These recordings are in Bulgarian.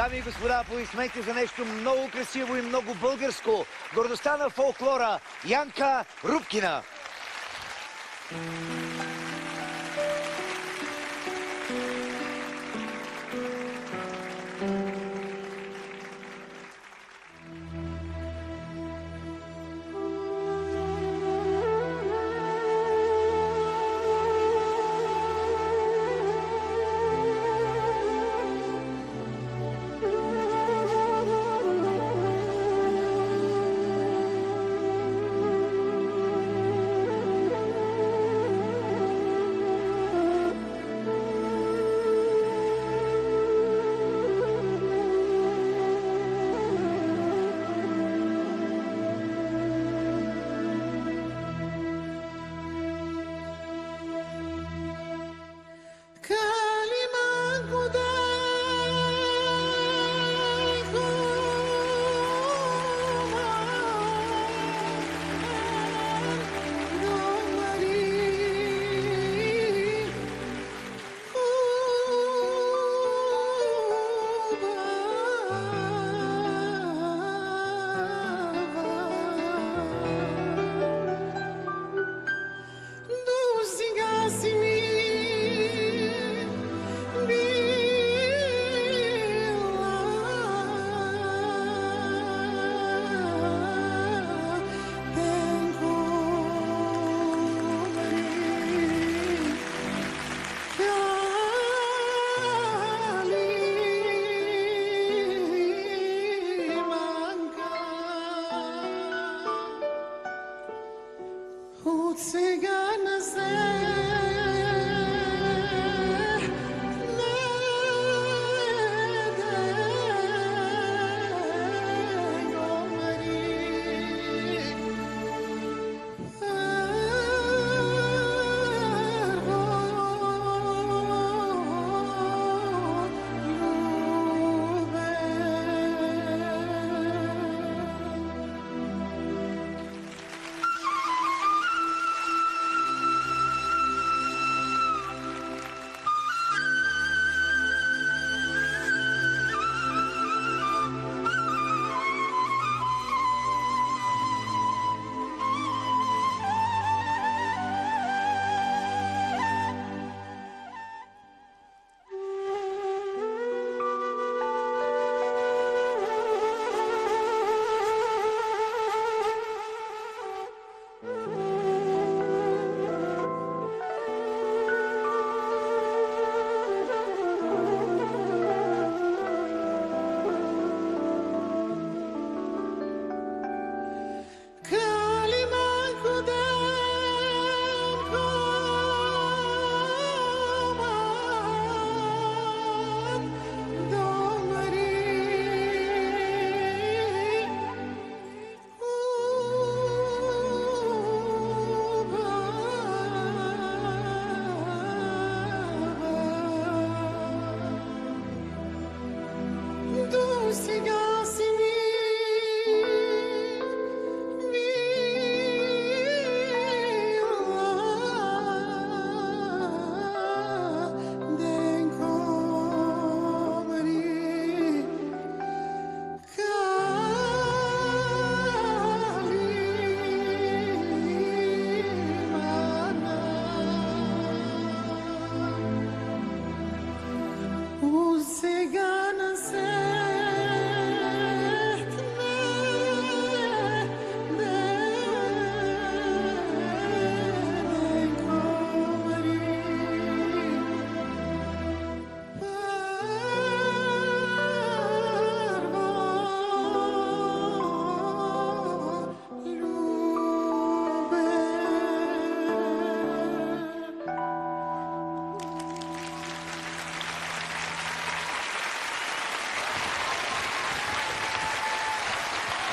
Дами и господа, аплодисменти за нещо много красиво и много българско. Гордостта на фолклора Янка Рупкина.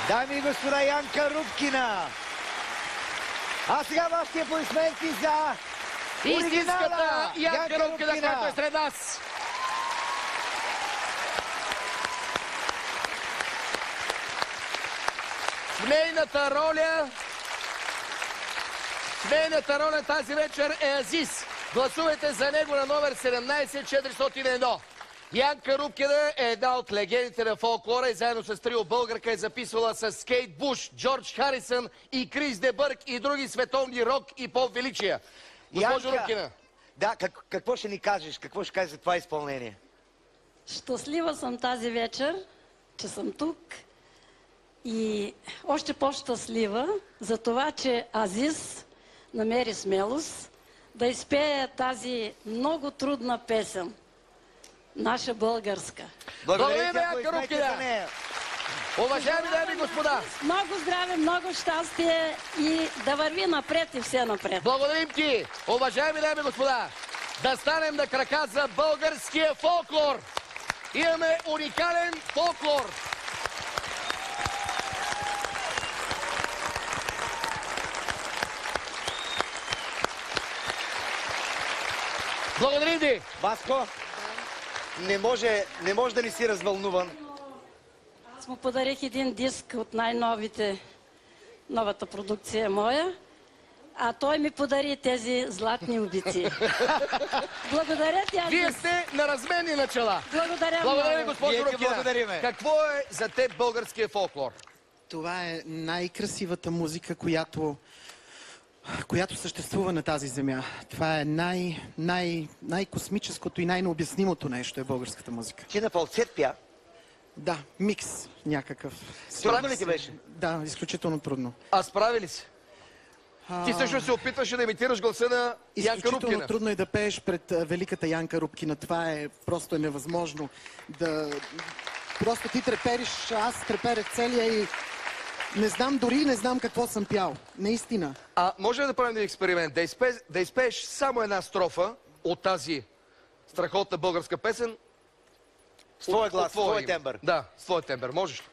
Дами и господа, Янка Рупкина. А сега вашите аплодисменти за истинската Янка Рупкина, която е сред нас. В нейната роля тази вечер е Азис. Гласувайте за него на номер 17401. Янка Рупкина е една от легендите на фолклора и заедно с трио българка е записвала с Кейт Буш, Джордж Харисън и Крис Дебърг и други световни рок и поп величия. Госпожо Рупкина. Да, какво ще ни кажеш? Какво ще кажеш за това изпълнение? Щастлива съм тази вечер, че съм тук и още по-щастлива за това, че Азис намери смелост да изпее тази много трудна песен, наша българска. Благодарим, Янка Рупкина! Уважаеми дами и господа! Много здраве, много щастие и да върви напред и все напред. Благодарим ти! Уважаеми дами и господа! Да станем на крака за българския фолклор! Имаме уникален фолклор! Благодарим ти! Васко, не може да не си развълнуван. Аз му подарих един диск от най-новите, новата продукция е моя, а той ми подари тези златни обици. Благодаря ти, Азис. Вие сте на разменни начала. Благодаря Благодаря, много. госпожо Ние ти Рупкина. благодариме. Какво е за теб българския фолклор? Това е най-красивата музика, която съществува на тази земя. Това е най-космическото и най-необяснимото нещо е българската музика. Ти на фалцет пя. Да, микс някакъв. Трудно ли ти беше? Да, изключително трудно. А справи ли се? Ти също се опитваше да имитираш гласа на Янка Изключително Рупкина. трудно е да пееш пред великата Янка Рупкина. Това е просто невъзможно. Просто ти трепериш, аз треперех целия и не знам какво съм пял. Наистина. А може ли да правим един експеримент? Да изпееш само една строфа от тази страхотна българска песен? С твоя глас, от с твоя име. тембър. Да, с твоя тембър. Можеш ли?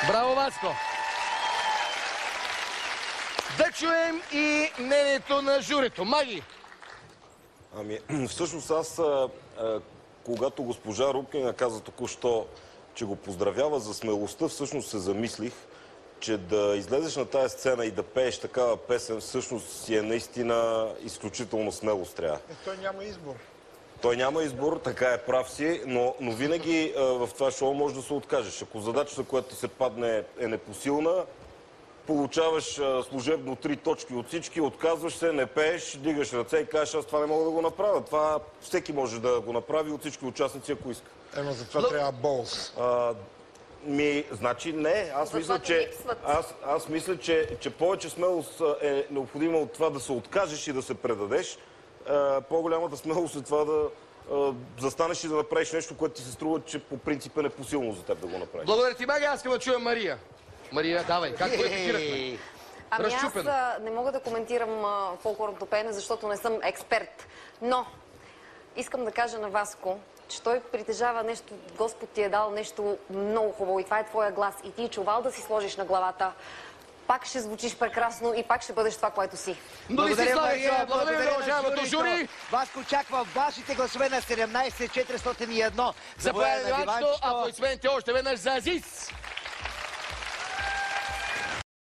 Браво, Васко! Да чуем и мнението на журито. Маги! Ами, всъщност аз, когато госпожа Рупкина каза току-що, че го поздравява за смелостта, всъщност се замислих, че да излезеш на тая сцена и да пееш такава песен, всъщност си е наистина изключително смелост трябва. Той няма избор. Той няма избор, така е, прав си, но винаги в това шоу може да се откажеш. Ако задачата, която ти се падне, е непосилна, получаваш служебно 3 точки от всички, отказваш се, не пееш, дигаш ръце и кажеш, аз това не мога да го направя. Това всеки може да го направи от всички участници, ако иска. Ема за това трябва болс. Значи не, аз мисля, че повече смелост е необходима от това да се откажеш и да се предадеш. По-голямата смелост е това да застанеш и да направиш нещо, което ти се струва, че по принцип е непосилно за теб да го направиш. Благодаря ти, Маги. Аз искам да чуя Мария. Мария, давай. Как го репетирахме? Ами аз Разчупено. не мога да коментирам фолклорното пеене, защото не съм експерт. Но искам да кажа на Васко, че той притежава нещо, Господ ти е дал нещо много хубаво и това е твоя глас. И ти чувал да си сложиш на главата, пак ще звучиш прекрасно и пак ще бъдеш това, което си. Благодаря, Мария. Благодаря на уважаемото журито. жури. Васко очаква вашите гласове на 17 401. Заповядайте, Иванчето, аплодисменти още веднъж за Азис.